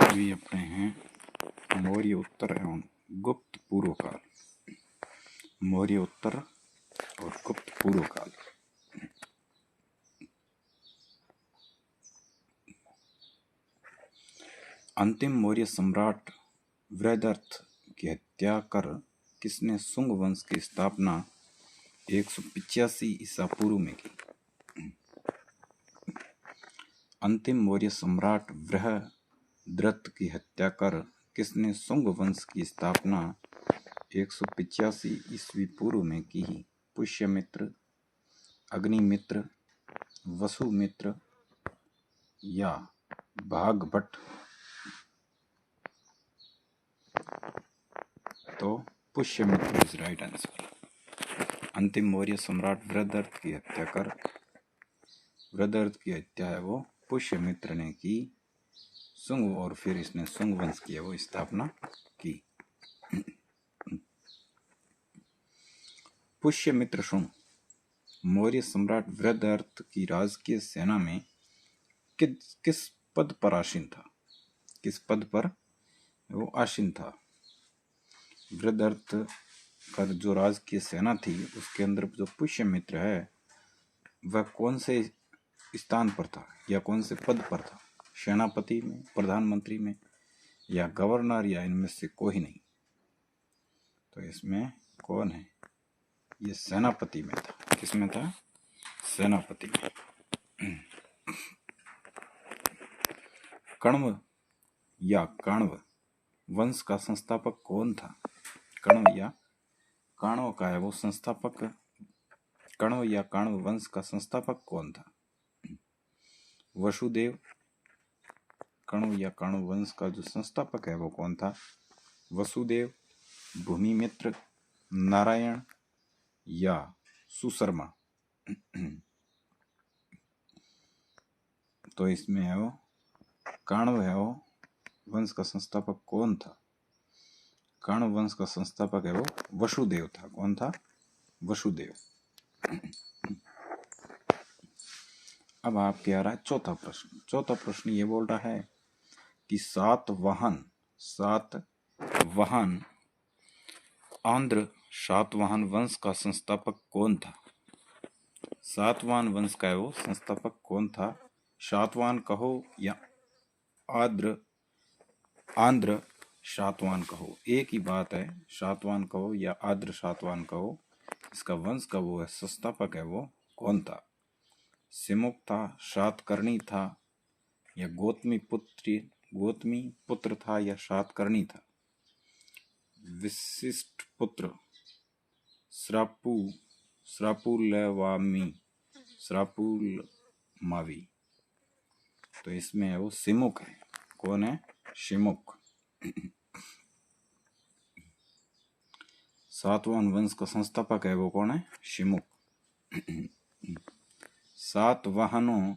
अभी अपने हैं मौर्य उत्तर एवं गुप्त पूर्व काल। मौर्य उत्तर और गुप्त पूर्व काल। अंतिम मौर्य सम्राट वृहदर्थ की हत्या कर किसने शुंग वंश की स्थापना 185 ईसा पूर्व में की? अंतिम मौर्य सम्राट वृहद्रथ की हत्या कर किसने शुंग वंश की स्थापना 185 ईस्वी पूर्व में की? पुष्यमित्र, अग्निमित्र, वसुमित्र या भागभट्ट? तो पुष्यमित्र इज राइट आंसर। अंतिम मौर्य सम्राट वृहदर्थ की हत्या कर, वृहदर्थ की हत्या है वो पुष्यमित्र ने की शुंग, और फिर इसने शुंग वंश की वो स्थापना की। पुष्यमित्र शुंग मौर्य सम्राट वृहदर्थ की राजकीय सेना में किस पद पर आसीन था? किस पद पर वो आसीन था? वृहदर्थ का जो राजकीय सेना थी उसके अंदर जो पुष्यमित्र है वह कौन से स्थान पर था या कौन से पद पर था? सेनापति में, प्रधानमंत्री में, या गवर्नर, या इनमें से कोई नहीं? तो इसमें कौन है? ये सेनापति में था। किसमें था? सेनापति में। कण्व या काण्व वंश का संस्थापक कौन था? कण्व या काण्व का है वो संस्थापक। कण्व या काण्व वंश का संस्थापक कौन था? वसुदेव। कण्व या काण्व वंश का जो संस्थापक है वो कौन था? वसुदेव, भूमिमित्र, नारायण या सुशर्मा? तो इसमें है वो काण्व है वो वंश का संस्थापक कौन था? काण्व वंश का संस्थापक है वो वसुदेव था। कौन था? वसुदेव। अब आपके आ रहा है चौथा प्रश्न। चौथा प्रश्न ये बोल रहा है कि सातवाहन आंध्र सातवाहन वंश का संस्थापक कौन था? सातवाहन वंश का है वो संस्थापक कौन था? सातवाहन कहो या आंध्र सातवाहन कहो, एक ही बात है। सातवाहन कहो या आंध्र सातवाहन कहो, इसका वंश का वो है संस्थापक है वो कौन था? सिमुक था, सातकर्णी था, या गौतमी पुत्र था, या सातकर्णी था? विशिष्ट पुत्र श्रापुलमावी। तो इसमें है वो सिमुक है। कौन है? शिमुक। सातवाहन वंश का संस्थापक है वो कौन है? शिमुक। सातवाहनों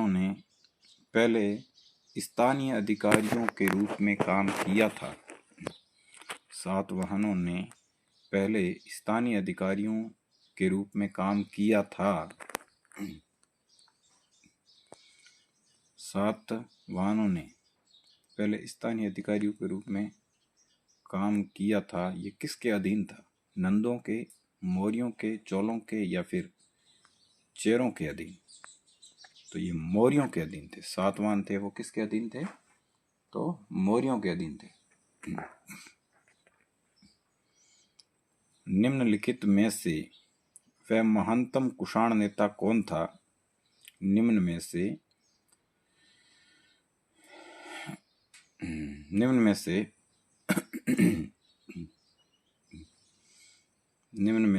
ने पहले स्थानीय अधिकारियों के रूप में काम किया था। सातवाहनों ने पहले स्थानीय अधिकारियों के रूप में काम किया था। सातवाहनों ने पहले स्थानीय अधिकारियों के रूप में काम किया था। ये किसके अधीन था? नंदों के, मौर्यों के, चोलों के, या फिर चेरों के अधीन? तो ये मौर्यों के अधीन थे। सातवाहन थे वो किसके अधीन थे? तो मौर्यों के अधीन थे। निम्नलिखित में से वह महानतम कुषाण नेता कौन था? निम्न में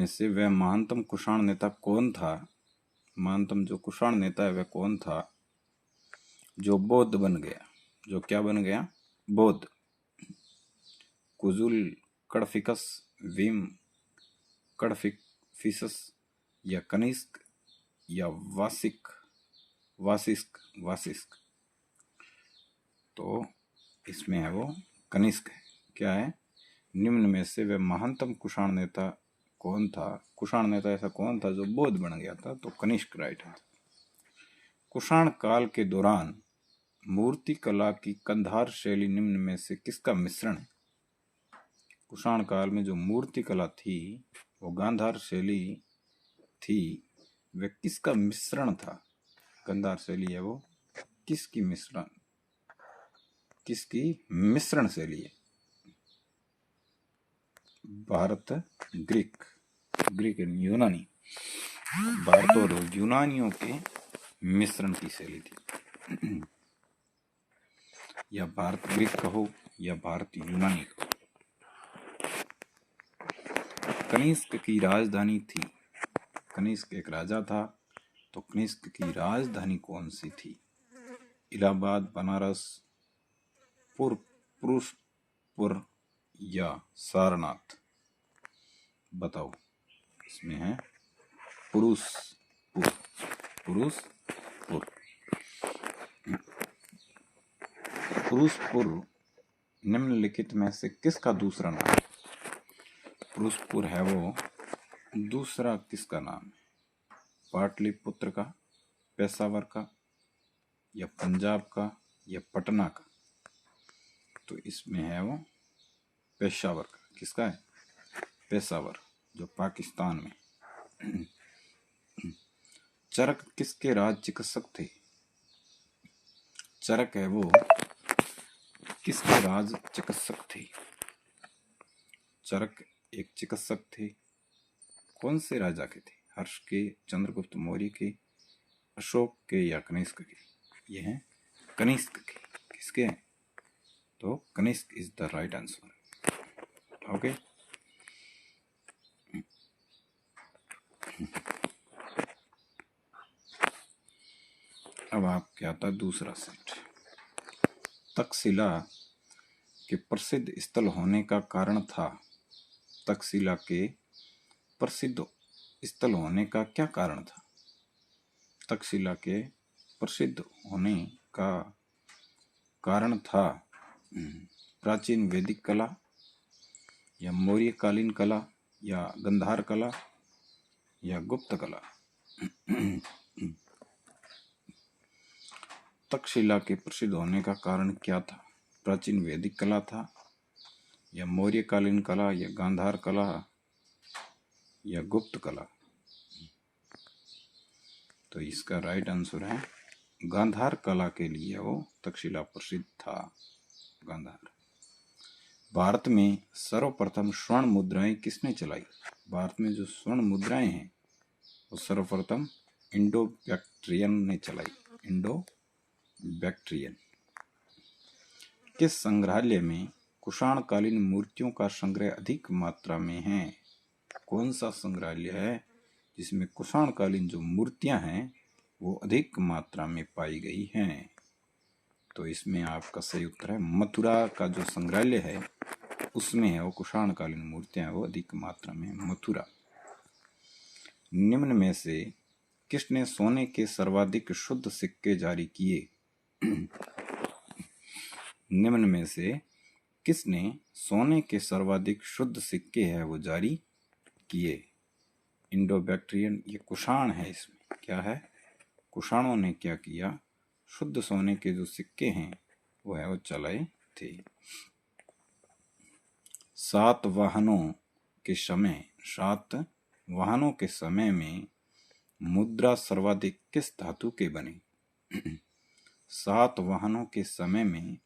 से वह महानतम कुषाण नेता कौन था? महानतम जो कुषाण नेता है वह कौन था जो बौद्ध बन गया? जो क्या बन गया? बौद्ध। कुजुल कड़फिकस, भीम कड़फिसस, या कनिष्क, या वासिस्क? तो इसमें है वो कनिष्क है। क्या है? निम्न में से वह महानतम कुषाण नेता कौन था? कुषाण नेता ऐसा कौन था जो बौद्ध बन गया था? तो कनिष्क राइट है। कुषाण काल के दौरान मूर्ति कला की कंधार शैली निम्न में से किसका मिश्रण है? कुषाण काल में जो मूर्ति कला थी वो गांधार शैली थी, वे किसका मिश्रण था? गांधार शैली है वो किसकी मिश्रण शैली है? भारत ग्रीक यूनानी, भारत और यूनानियों के मिश्रण की शैली थी। या भारत ग्रीक कहो या भारत यूनानी कहो। कनिष्क की राजधानी थी, कनिष्क एक राजा था, तो कनिष्क की राजधानी कौन सी थी? इलाहाबाद, बनारस, पुरुषपुर या सारनाथ? बताओ। इसमें है पुरुषपुर। पुरुषपुर निम्नलिखित में से किसका दूसरा नाम है? पुरुषपुर है वो दूसरा किसका नाम है? पाटलिपुत्र का, पेशावर का, या पंजाब का, या पटना का? तो इसमें है वो पेशावर का। किसका है? पेशावर, जो पाकिस्तान में। चरक किसके राज चिकित्सक थे? चरक है वो किसके राज चिकित्सक थे? चरक एक चिकित्सक थे। कौन से राजा के थे? हर्ष के, चंद्रगुप्त मौर्य के, अशोक के, या कनिष्क के? ये हैं कनिष्क के। किसके हैं? तो Kanishka is the right answer. Okay. अब आपके आता दूसरा सेट। तक्षशिला के प्रसिद्ध स्थल होने का कारण था। तक्षशिला के प्रसिद्ध स्थल होने का क्या कारण था? तक्षशिला के प्रसिद्ध होने का कारण था प्राचीन वैदिक कला, या मौर्यकालीन कला, या गंधार कला, या गुप्त कला? तक्षशिला के प्रसिद्ध होने का कारण क्या था? प्राचीन वैदिक कला था, या मौर्यकालीन कला, या गांधार कला, या गुप्त कला? तो इसका राइट आंसर है गांधार कला के लिए वो तक्षशिला प्रसिद्ध था। गांधार। भारत में सर्वप्रथम स्वर्ण मुद्राएं किसने चलाई? भारत में जो स्वर्ण मुद्राएं हैं वो सर्वप्रथम इंडो बैक्ट्रियन ने चलाई। Indo Bactrian. किस संग्रहालय में कुषाण कालीन मूर्तियों का संग्रह अधिक मात्रा में है? कौन सा संग्रहालय है जिसमें कुषाण कालीन जो मूर्तियां हैं वो अधिक मात्रा में पाई गई हैं? तो इसमें आपका सही उत्तर है मथुरा का जो संग्रहालय है उसमें है वो कुषाण कालीन मूर्तियां वो अधिक मात्रा में। मथुरा। निम्न में से किसने सोने के सर्वाधिक शुद्ध सिक्के जारी किए? निम्न में से किसने सोने के सर्वाधिक शुद्ध सिक्के हैं वो जारी किए? इंडो बैक्ट्रियन, ये कुषाण है। इसमें क्या है? कुषाणों ने क्या किया? शुद्ध सोने के जो सिक्के हैं वो है वो चलाए थे। सात वाहनों के समय में मुद्रा सर्वाधिक किस धातु के बने? सात वाहनों के समय में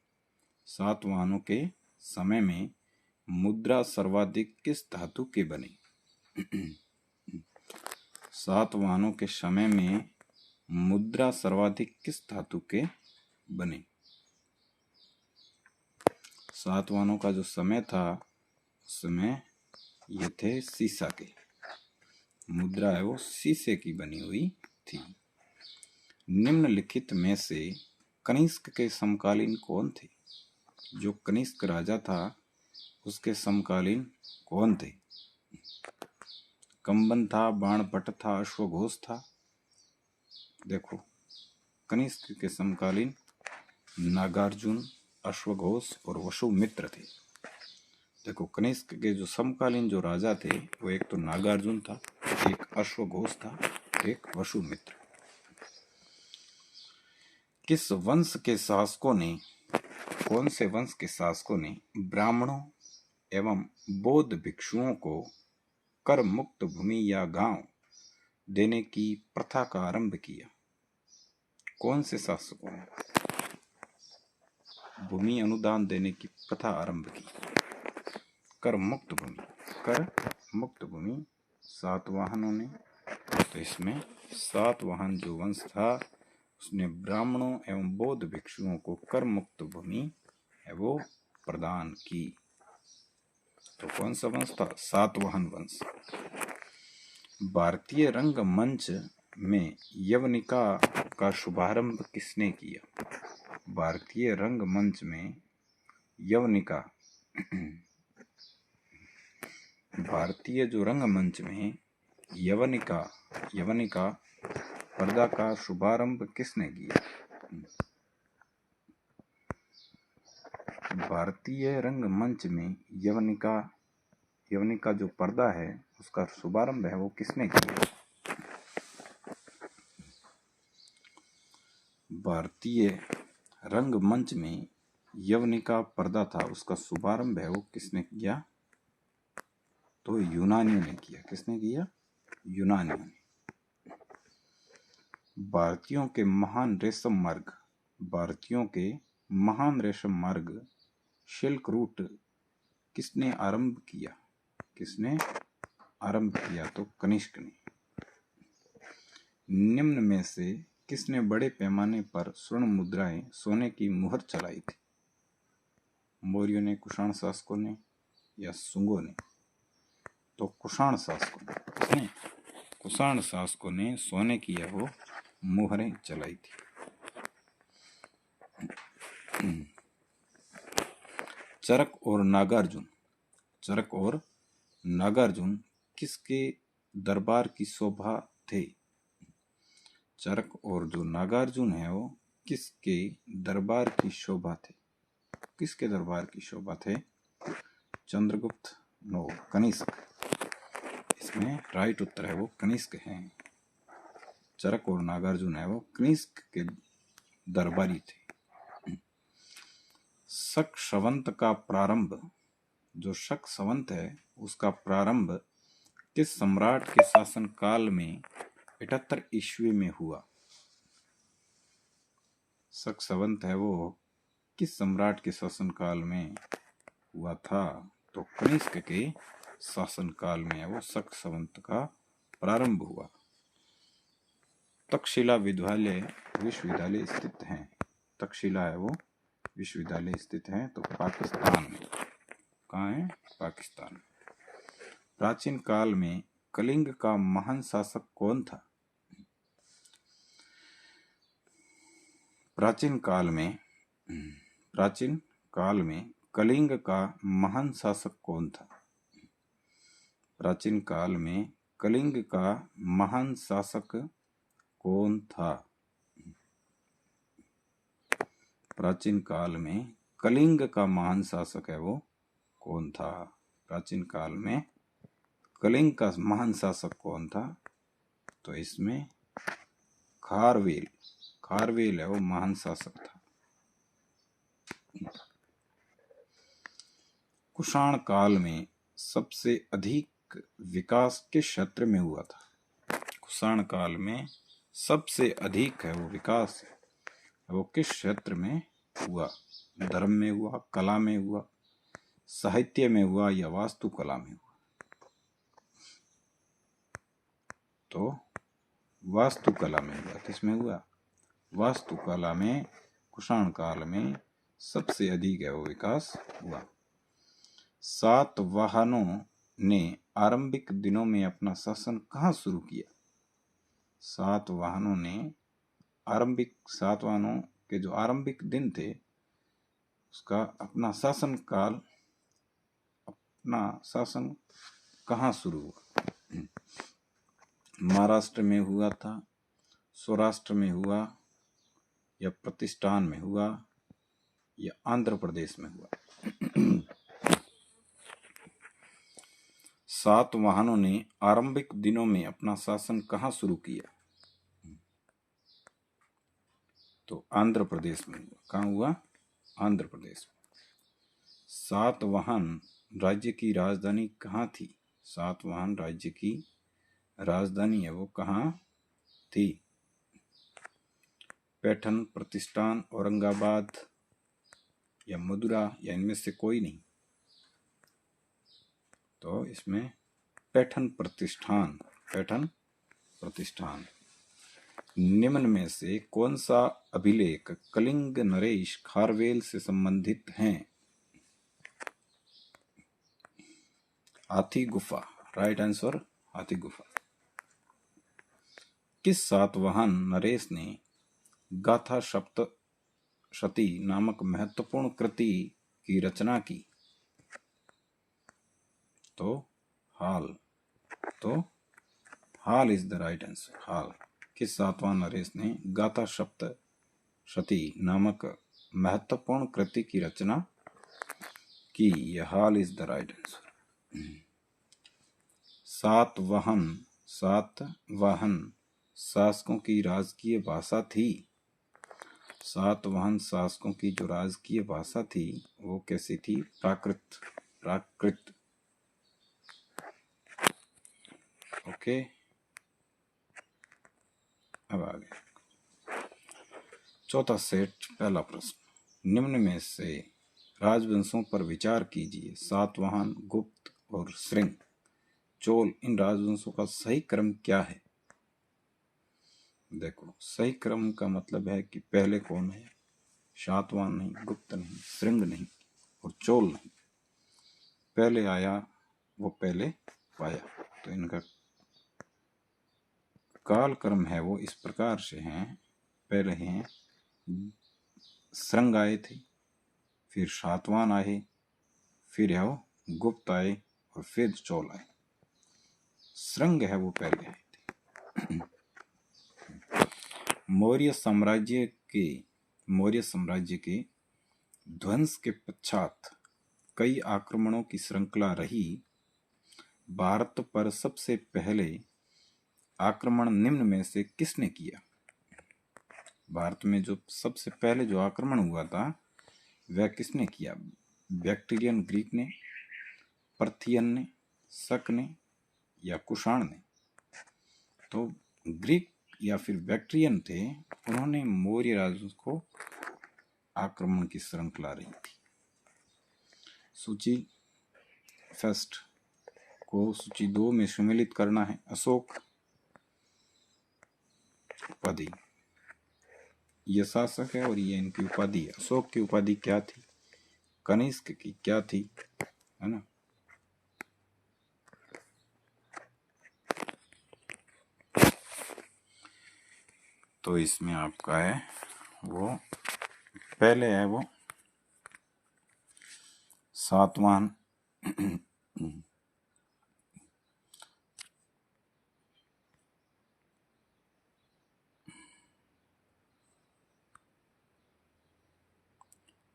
मुद्रा सर्वाधिक किस धातु के बने? सात वाहनों के समय में मुद्रा सर्वाधिक किस धातु के बने? सात वाहनों का जो समय था उसमें ये थे सीसा के। मुद्रा है वो शीशे की बनी हुई थी। निम्नलिखित में से कनिष्क के समकालीन कौन थे? जो कनिष्क राजा था उसके समकालीन कौन थे? कंबन था, बाणभट्ट था, अश्वघोष था? देखो, कनिष्क के समकालीन नागार्जुन, अश्वघोष और वसुमित्र थे। देखो, कनिष्क के जो समकालीन जो राजा थे वो एक तो नागार्जुन था, एक अश्वघोष था, एक वसुमित्र। किस वंश के शासकों ने, कौन से वंश के शासकों ने ब्राह्मणों एवं बौद्ध भिक्षुओं को कर मुक्त भूमि या गांव देने की प्रथा का आरंभ किया? कौन से शासकों ने भूमि अनुदान देने की प्रथा आरंभ की? कर मुक्त भूमि, कर मुक्त भूमि सातवाहनों ने। तो इसमें सातवाहन जो वंश था उसने ब्राह्मणों एवं बौद्ध भिक्षुओं को कर मुक्त भूमि है वो प्रदान की। तो कौन सा वंश था? सातवाहन वंश। भारतीय रंगमंच में यवनिका का शुभारंभ किसने किया? भारतीय रंगमंच में यवनिका, भारतीय जो रंगमंच में यवनिका पर्दा का शुभारंभ किसने किया? भारतीय रंगमंच में यवनिका जो पर्दा है उसका शुभारंभ है वो किसने किया? भारतीय रंगमंच में यवनिका पर्दा था उसका शुभारंभ है वो किसने किया? तो यूनानियों ने किया। किसने किया? यूनानियों ने। भारतीयों के महान रेशम मार्ग सिल्क रूट किसने आरंभ किया? किसने आरंभ किया? तो कनिष्क ने। निम्न में से किसने बड़े पैमाने पर स्वर्ण मुद्राएं सोने की मुहर चलाई थी? मौर्यों ने, कुषाण शासकों ने या शुंगों ने? तो कुषाण शासकों ने। किसने? कुषाण शासकों ने सोने की वो मुहरें चलाई थी। चरक और नागार्जुन किसके दरबार की शोभा थे? चरक और जो नागार्जुन है वो किसके दरबार की शोभा थे? किसके दरबार की शोभा थे? चंद्रगुप्त, नो, कनिष्क। इसमें राइट उत्तर है वो कनिष्क है। चरक और नागार्जुन है वो कनिष्क के दरबारी थे। शक संवत का प्रारंभ, जो शक संवत है उसका प्रारंभ किस सम्राट के शासन काल में 78 ईस्वी में हुआ? शक संवत है वो किस सम्राट के शासन काल में हुआ था? तो कनिष्क के शासन काल में वो शक संवत का प्रारंभ हुआ। तक्षशिला विश्वविद्यालय स्थित है। तक्षशिला है वो विश्वविद्यालय स्थित है तो पाकिस्तान में। कहाँ है? पाकिस्तान। प्राचीन काल में कलिंग का महान शासक कौन था? प्राचीन काल में कलिंग का महान शासक कौन था? प्राचीन काल में कलिंग का महान शासक कौन था? प्राचीन काल में कलिंग का महान शासक है वो कौन था? प्राचीन काल में कलिंग का महान शासक कौन था? तो इसमें खारवेल है वो महान शासक था। कुषाण काल में सबसे अधिक विकास किस क्षेत्र में हुआ था? कुषाण काल में सबसे अधिक है वो विकास वो किस क्षेत्र में हुआ? धर्म में हुआ, कला में हुआ, साहित्य में हुआ या वास्तुकला में हुआ? तो वास्तुकला में हुआ। किसमें हुआ? वास्तुकला में कुषाण काल में सबसे अधिक है वो विकास हुआ। सातवाहनों ने आरंभिक दिनों में अपना शासन कहाँ शुरू किया? सातवाहनों के जो आरंभिक दिन थे उसका अपना शासन कहाँ शुरू हुआ? महाराष्ट्र में हुआ था, सौराष्ट्र में हुआ या प्रतिष्ठान में हुआ या आंध्र प्रदेश में हुआ? सातवाहनों ने आरंभिक दिनों में अपना शासन कहाँ शुरू किया? तो आंध्र प्रदेश में हुआ। कहाँ हुआ? आंध्र प्रदेश में। सातवाहन राज्य की राजधानी कहाँ थी? सातवाहन राज्य की राजधानी है वो कहाँ थी? पैठन, प्रतिष्ठान, औरंगाबाद या मदुरा, या इनमें से कोई नहीं? तो इसमें पैठन प्रतिष्ठान, पैठन प्रतिष्ठान। निम्न में से कौन सा अभिलेख कलिंग नरेश खारवेल से संबंधित हैं? हाथी गुफा, राइट आंसर हाथी गुफा। किस सातवाहन नरेश ने गाथा सप्तशती नामक महत्वपूर्ण कृति की रचना की? तो हाल इज द राइट आंसर, हाल। किस सातवाहन नरेश ने गाथा सप्तशती नामक महत्वपूर्ण कृति की रचना की? यह हाल is the right answer. Satavahana शासकों की राजकीय भाषा थी। सातवाहन शासकों की जो राजकीय भाषा थी वो कैसी थी? प्राकृत। ओके, अब आगे चौथा सेट, पहला प्रश्न। निम्न में से राजवंशों पर विचार कीजिए। सातवाहन, गुप्त और श्रृंग, चोल, इन राजवंशों का सही क्रम क्या है? देखो, सही क्रम का मतलब है कि पहले कौन है? सातवाहन नहीं, गुप्त नहीं, श्रृंग नहीं और चोल नहीं। पहले आया वो पहले पाया। तो इनका काल क्रम है वो इस प्रकार से हैं। पहले हैं श्रृंग आए थे, फिर सातवाहन आए, फिर है वो गुप्त आए और फिर चोल आए। श्रृंग है वो पहले आए थे। मौर्य साम्राज्य के ध्वंस के पश्चात कई आक्रमणों की श्रृंखला रही। भारत पर सबसे पहले आक्रमण निम्न में से किसने किया? भारत में जो सबसे पहले जो आक्रमण हुआ था वह किसने किया? बैक्टीरियन ग्रीक ने, पर्थियन ने, शक ने या कुषाण ने? तो ग्रीक या फिर बैक्टीरियन थे, उन्होंने मौर्य राजवंश को आक्रमण की श्रृंखला रही थी। सूची फर्स्ट को सूची 2 में सम्मिलित करना है। अशोक उपाधि, ये शासक है और ये इनकी उपाधि है। अशोक की उपाधि क्या थी? कनिष्क की क्या थी? है ना? तो इसमें आपका है वो पहले है वो सातवाहन,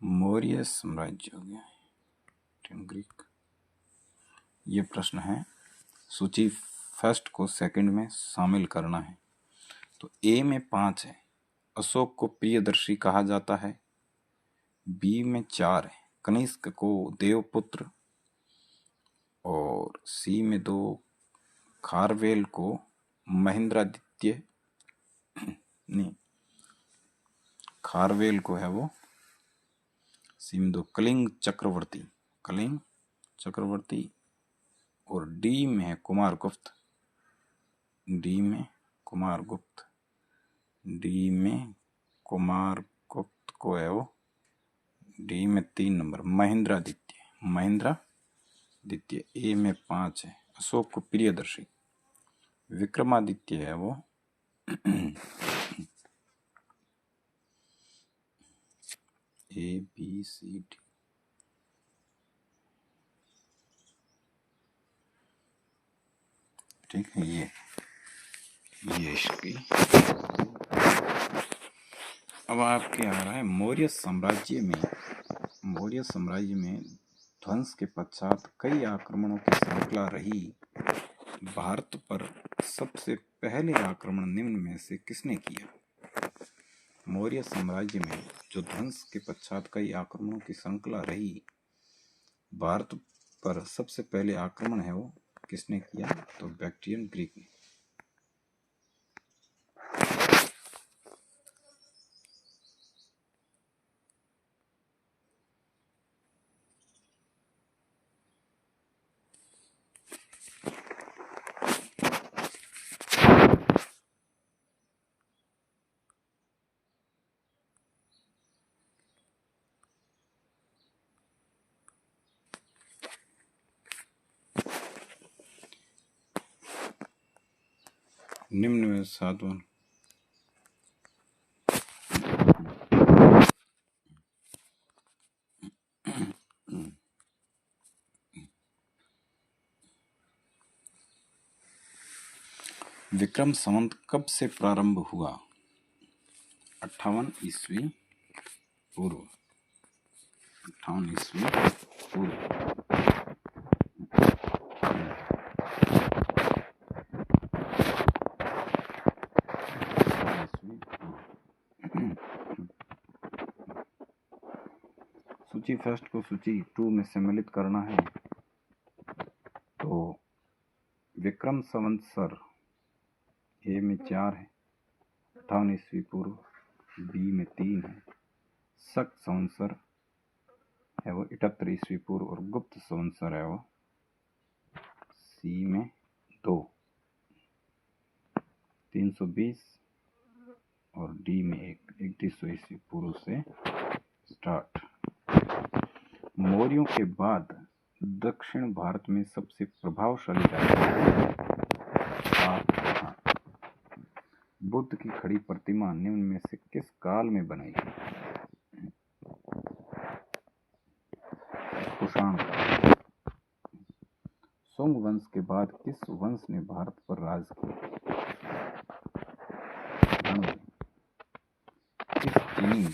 मौर्य साम्राज्य हो गया, ग्रीक। ये प्रश्न है, सूची फर्स्ट को सेकंड में शामिल करना है। तो ए में 5 है, अशोक को प्रियदर्शी कहा जाता है। बी में 4 है, कनिष्क को देवपुत्र। और सी में 2, खारवेल को महेंद्रादित्य, नहीं, खारवेल को है वो सी में 2 कलिंग चक्रवर्ती। और डी में है कुमारगुप्त। डी में कुमारगुप्त को है वो डी में 3 नंबर महेंद्रादित्य। ए में 5 है, अशोक को प्रियदर्शी। विक्रमादित्य है वो ए बी सी डी। ठीक है, ये इसकी। अब आपके आ रहा है मौर्य साम्राज्य में ध्वंस के पश्चात कई आक्रमणों की श्रृंखला रही। भारत पर सबसे पहले आक्रमण निम्न में से किसने किया? मौर्य साम्राज्य में जो ध्वंस के पश्चात कई आक्रमणों की श्रृंखला रही, भारत पर सबसे पहले आक्रमण है वो किसने किया? तो बैक्ट्रियन ग्रीक ने। निम्न में साधवन विक्रम संवत कब से प्रारंभ हुआ? 58 ईस्वी पूर्व। 58 ईस्वी पूर्व। सूची फर्स्ट को सूची 2 में सम्मिलित करना है तो विक्रम संवत्सर ए में 4 है, 58 ईस्वी पूर्व, बी में 3 है, शक संवत्सर है वो 78 ईस्वी पूर्व और गुप्त संवत्सर है वो सी में 2, 320 और डी में 3100 ईस्वी पूर्व से स्टार्ट। मौर्यों के बाद दक्षिण भारत में सबसे प्रभावशाली राज्य बुद्ध की खड़ी प्रतिमा निम्न में से किस काल में बनाई गई? कुषाण काल। सोम वंश के बाद किस वंश ने भारत पर राज किया? किस इनिंग